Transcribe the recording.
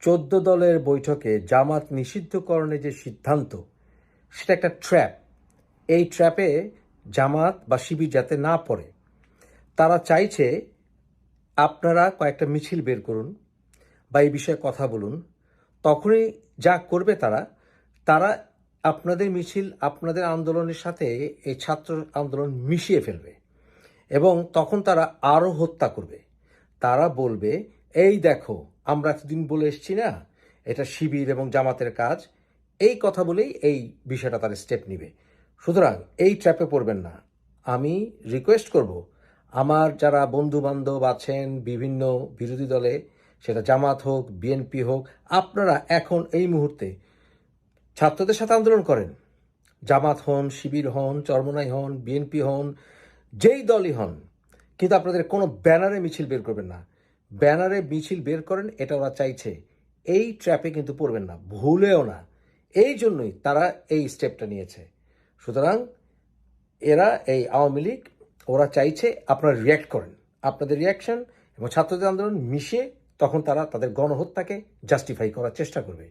14 দলের বৈঠকে জামাত নিষিদ্ধকরণের যে সিদ্ধান্ত, সেটা একটা ট্র্যাপ। এই ট্র্যাপে জামাত বা শিবির যাতে না পড়ে, তারা চাইছে আপনারা কয়েকটা মিছিল বের করুন বা এই বিষয়ে কথা বলুন। তখনই যা করবে তারা তারা আপনাদের মিছিল, আপনাদের আন্দোলনের সাথে এই ছাত্র আন্দোলন মিশিয়ে ফেলবে এবং তখন তারা আরও হত্যা করবে। তারা বলবে, এই দেখো আমরা এতদিন বলে এসছি না, এটা শিবির এবং জামাতের কাজ। এই কথা বলেই এই বিষয়টা তারা স্টেপ নেবে। সুতরাং এই ট্র্যাপে পড়বেন না। আমি রিকোয়েস্ট করব, আমার যারা বন্ধু বান্ধব আছেন বিভিন্ন বিরোধী দলে, সেটা জামাত হোক, বিএনপি হোক, আপনারা এখন এই মুহূর্তে ছাত্রদের সাথে আন্দোলন করেন। জামাত হন, শিবির হন, চরমনাই হন, বিএনপি হন, যেই দলই হন, কিন্তু আপনাদের কোনো ব্যানারে মিছিল বের করবেন না। ব্যানারে মিছিল বের করেন, এটা ওরা চাইছে। এই ট্র্যাপে কিন্তু পড়বেন না, ভুলেও না। এই জন্যই তারা এই স্টেপটা নিয়েছে। সুতরাং এরা, এই আওয়ামী লীগ, ওরা চাইছে আপনারা রিয়্যাক্ট করেন। আপনাদের রিয়াকশন এবং ছাত্রদের আন্দোলন মিশিয়ে তখন তারা তাদের গণহত্যাকে জাস্টিফাই করার চেষ্টা করবে।